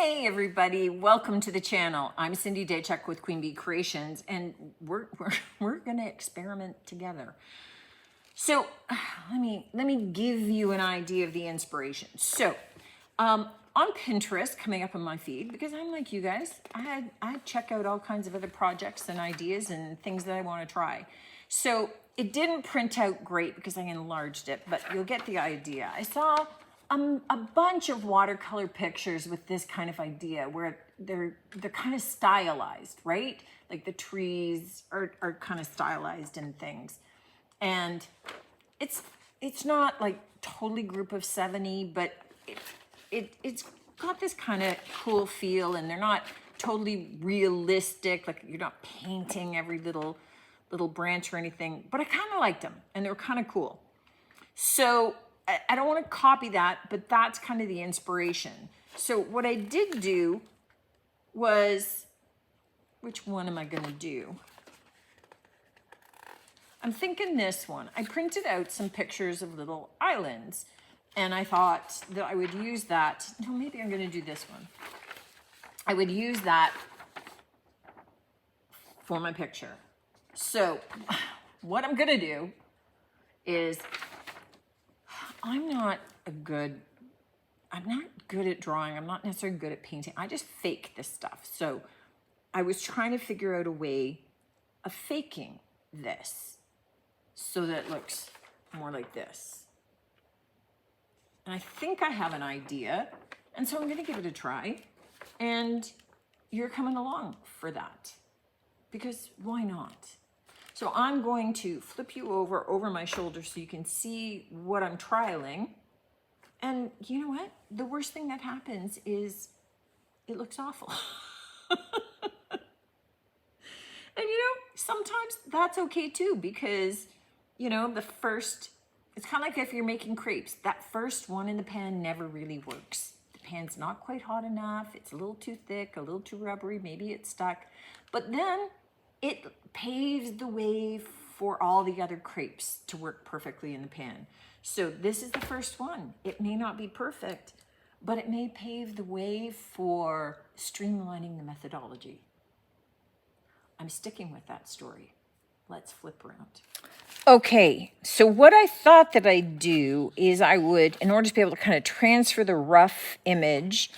Hey everybody, welcome to the channel. I'm Cindy Daychuk with Queen Bee Creations, and we're gonna experiment together. So let me give you an idea of the inspiration. So on Pinterest, coming up on my feed, because I'm like you guys, I check out all kinds of other projects and ideas and things that I want to try. So it didn't print out great because I enlarged it, but you'll get the idea. I saw a bunch of watercolor pictures with this kind of idea where they're kind of stylized, right? Like the trees are kind of stylized and things. And it's not like totally group of 70, but it's got this kind of cool feel, and they're not totally realistic. Like you're not painting every little branch or anything, but I kind of liked them and they were kind of cool. So I don't want to copy that, but that's kind of the inspiration. So what I did do was, which one am I going to do? I'm thinking this one. I printed out some pictures of little islands, and I thought that I would use that. No, maybe I'm going to do this one. I would use that for my picture. So what I'm going to do is, I'm not good at drawing. I'm not necessarily good at painting. I just fake this stuff. So I was trying to figure out a way of faking this so that it looks more like this. And I think I have an idea. And so I'm going to give it a try. And you're coming along for that. Because why not? So I'm going to flip you over my shoulder so you can see what I'm trialing. And you know what? The worst thing that happens is it looks awful. And sometimes that's okay too, because the first, it's kind of like if you're making crepes, that first one in the pan never really works. The pan's not quite hot enough. It's a little too thick, a little too rubbery. Maybe it's stuck. But then it paves the way for all the other crepes to work perfectly in the pan. So this is the first one. It may not be perfect, but it may pave the way for streamlining the methodology. I'm sticking with that story. Let's flip around. Okay, so what I thought that I'd do is I would, in order to be able to kind of transfer the rough image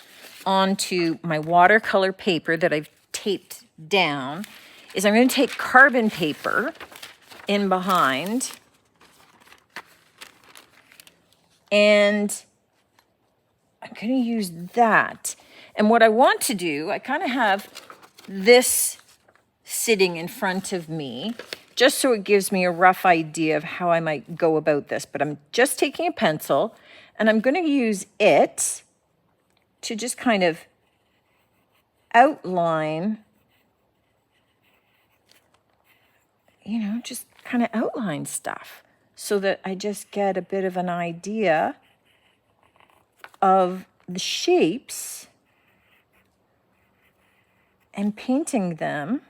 onto my watercolor paper that I've taped down, is I'm going to take carbon paper in behind, and I'm going to use that. And what I want to do, I kind of have this sitting in front of me, just so it gives me a rough idea of how I might go about this. But I'm just taking a pencil, and I'm going to use it to just kind of outline, just kind of outline stuff so that I just get a bit of an idea of the shapes and painting them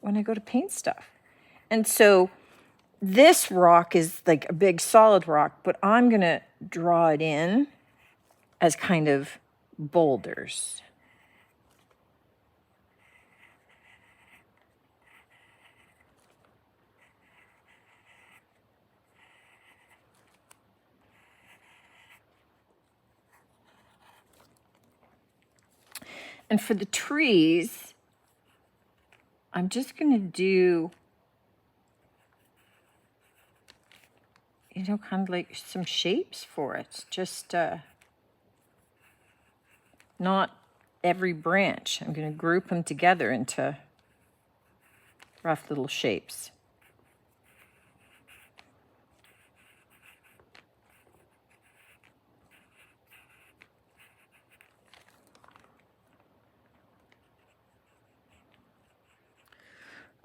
when I go to paint stuff. And so this rock is like a big solid rock, but I'm going to draw it in as kind of boulders. And for the trees, I'm just going to do, kind of like some shapes for it. Just not every branch. I'm going to group them together into rough little shapes.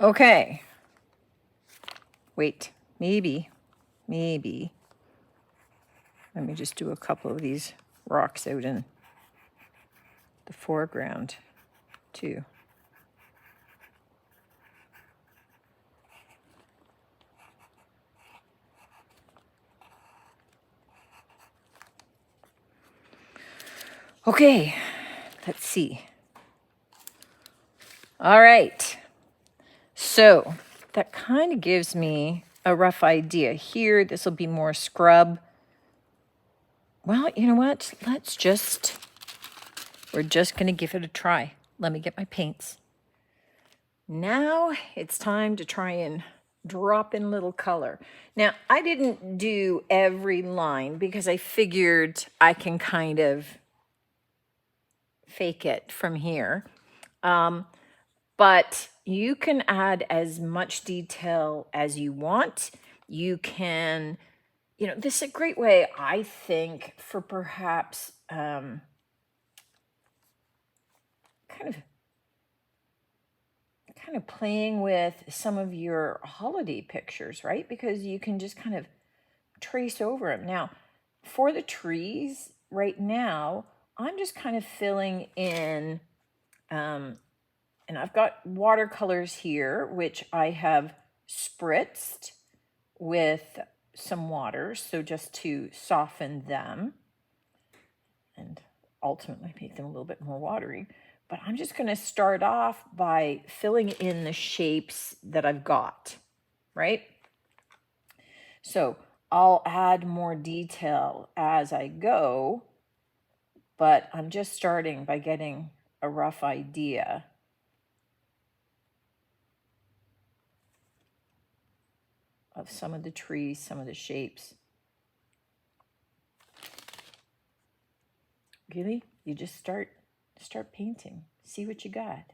Okay. Wait, maybe. Let me just do a couple of these rocks out in the foreground too. Okay, let's see. All right. So that kind of gives me a rough idea. Here, this will be more scrub. Well, you know what? We're just going to give it a try. Let me get my paints. Now it's time to try and drop in a little color. Now, I didn't do every line because I figured I can kind of fake it from here. But you can add as much detail as you want. You can, this is a great way, I think, for perhaps kind of playing with some of your holiday pictures, right? Because you can just kind of trace over them. Now, for the trees right now, I'm just kind of filling in, and I've got watercolors here, which I have spritzed with some water, so just to soften them and ultimately make them a little bit more watery. But I'm just going to start off by filling in the shapes that I've got, right? So I'll add more detail as I go, but I'm just starting by getting a rough idea. Of some of the trees, some of the shapes. Really? You just start painting. See what you got.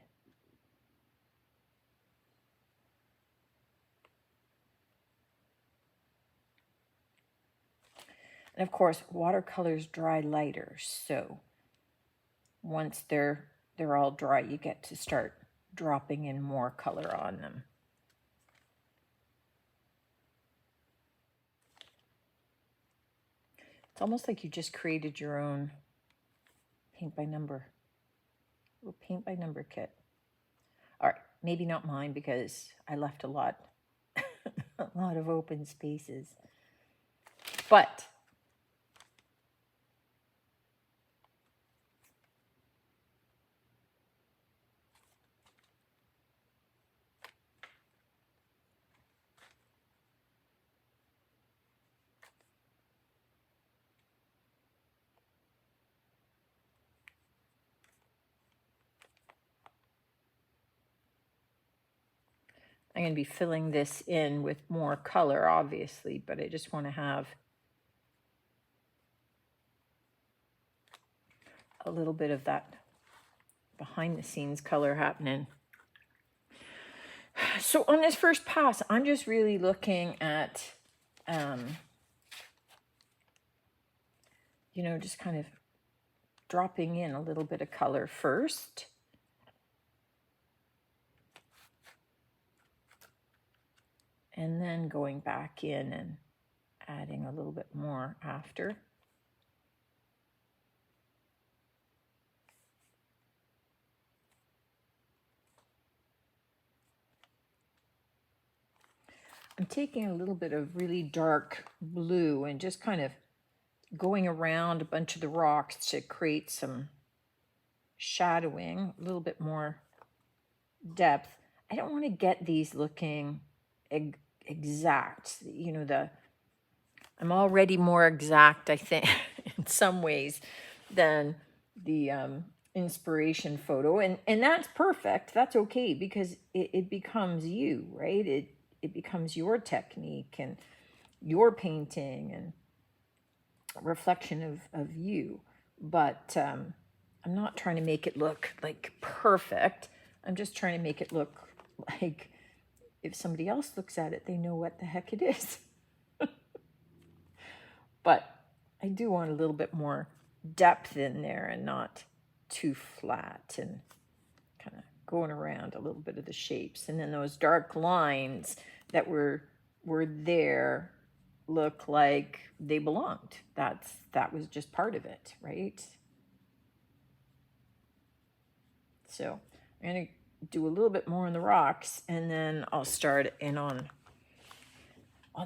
And of course, watercolors dry lighter. So once they're all dry, you get to start dropping in more color on them. It's almost like you just created your own paint by number, little paint by number kit. All right, maybe not mine because I left a lot of open spaces. But I'm going to be filling this in with more color, obviously, but I just want to have a little bit of that behind the scenes color happening. So on this first pass, I'm just really looking at, just kind of dropping in a little bit of color first. And then going back in and adding a little bit more after. I'm taking a little bit of really dark blue and just kind of going around a bunch of the rocks to create some shadowing, a little bit more depth. I don't want to get these looking exact. I'm already more exact, I think, in some ways than the inspiration photo. And that's perfect. That's okay because it becomes you, right? It becomes your technique and your painting and a reflection of you. But I'm not trying to make it look like perfect. I'm just trying to make it look like if somebody else looks at it, they know what the heck it is. But I do want a little bit more depth in there and not too flat and kind of going around a little bit of the shapes. And then those dark lines that were there look like they belonged. That was just part of it, right? So I'm going to do a little bit more on the rocks, and then I'll start in on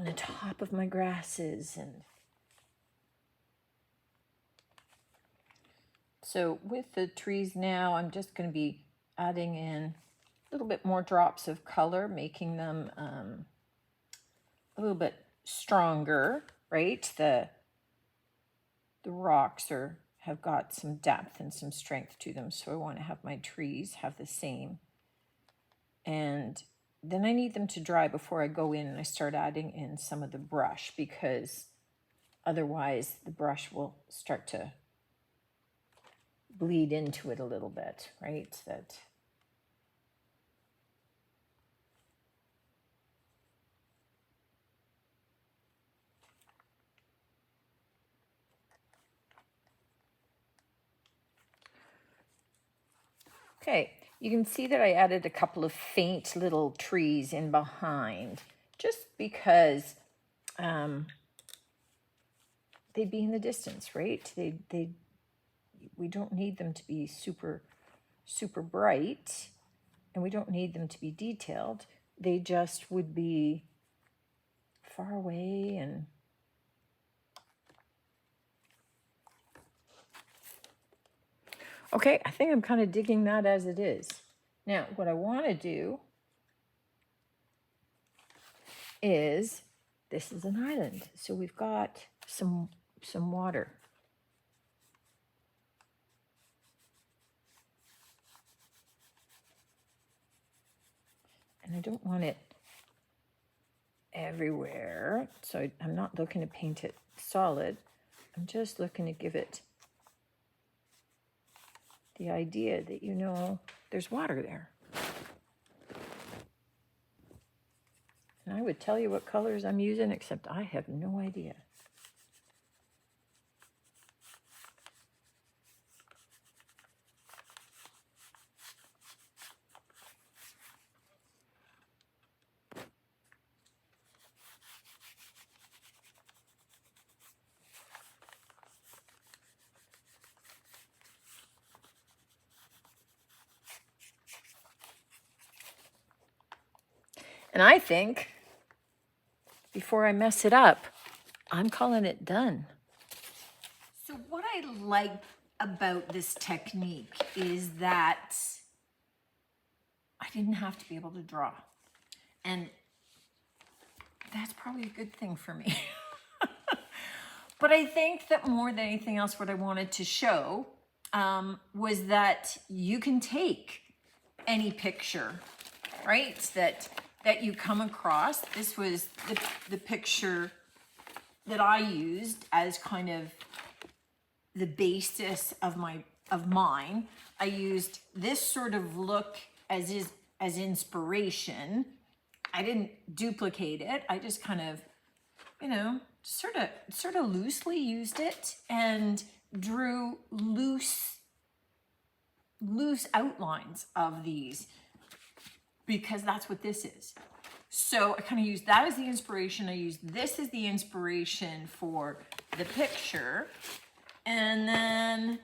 the top of my grasses and So with the trees now, I'm just going to be adding in a little bit more drops of color, making them a little bit stronger, right? The rocks have got some depth and some strength to them, so I want to have my trees have the same. And then I need them to dry before I go in and I start adding in some of the brush, because otherwise the brush will start to bleed into it a little bit, right? Okay, you can see that I added a couple of faint little trees in behind, just because they'd be in the distance, right? We don't need them to be super bright, and we don't need them to be detailed. They just would be far away. And okay, I think I'm kind of digging that as it is. Now, what I want to do is, this is an island, so we've got some water. And I don't want it everywhere, so I'm not looking to paint it solid. I'm just looking to give it the idea that, you know, there's water there. And I would tell you what colors I'm using, except I have no idea. And I think, before I mess it up, I'm calling it done. So what I like about this technique is that I didn't have to be able to draw. And that's probably a good thing for me. But I think that more than anything else, what I wanted to show was that you can take any picture, right, that you come across. This was the picture that I used as kind of the basis of mine. I used this sort of look as inspiration. I didn't duplicate it. I just kind of, you know, sort of loosely used it and drew loose outlines of these, because that's what this is. So I kind of used that as the inspiration. I used this as the inspiration for the picture. And then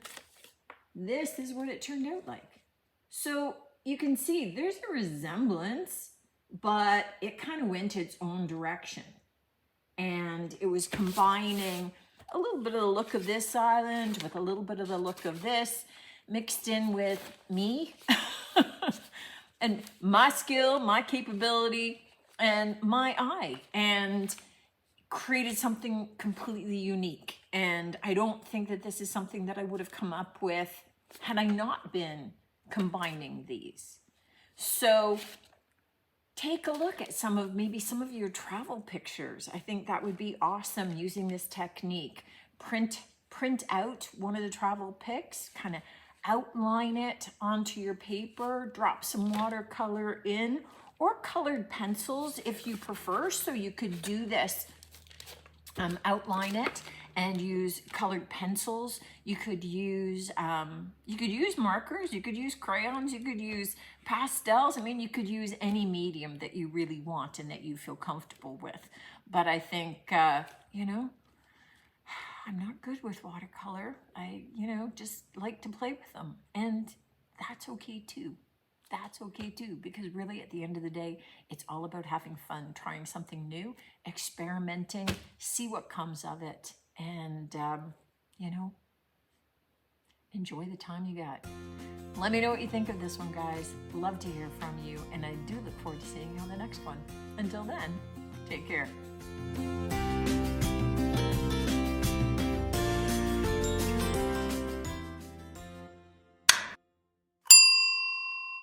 this is what it turned out like. So you can see there's a resemblance, but it kind of went its own direction. And it was combining a little bit of the look of this island with a little bit of the look of this, mixed in with me and my skill, my capability, and my eye, and created something completely unique. And I don't think that this is something that I would have come up with had I not been combining these. So take a look at maybe some of your travel pictures. I think that would be awesome using this technique. Print out one of the travel pics, kind of outline it onto your paper, drop some watercolor in, or colored pencils if you prefer. So you could do this, outline it and use colored pencils. You could use markers, you could use crayons, you could use pastels. I mean, you could use any medium that you really want and that you feel comfortable with. But I think, you know, I'm not good with watercolor. I, you know, just like to play with them. And that's okay too. That's okay too, because really at the end of the day, it's all about having fun, trying something new, experimenting, see what comes of it. And, you know, enjoy the time you got. Let me know what you think of this one, guys. Love to hear from you, and I do look forward to seeing you on the next one. Until then, take care.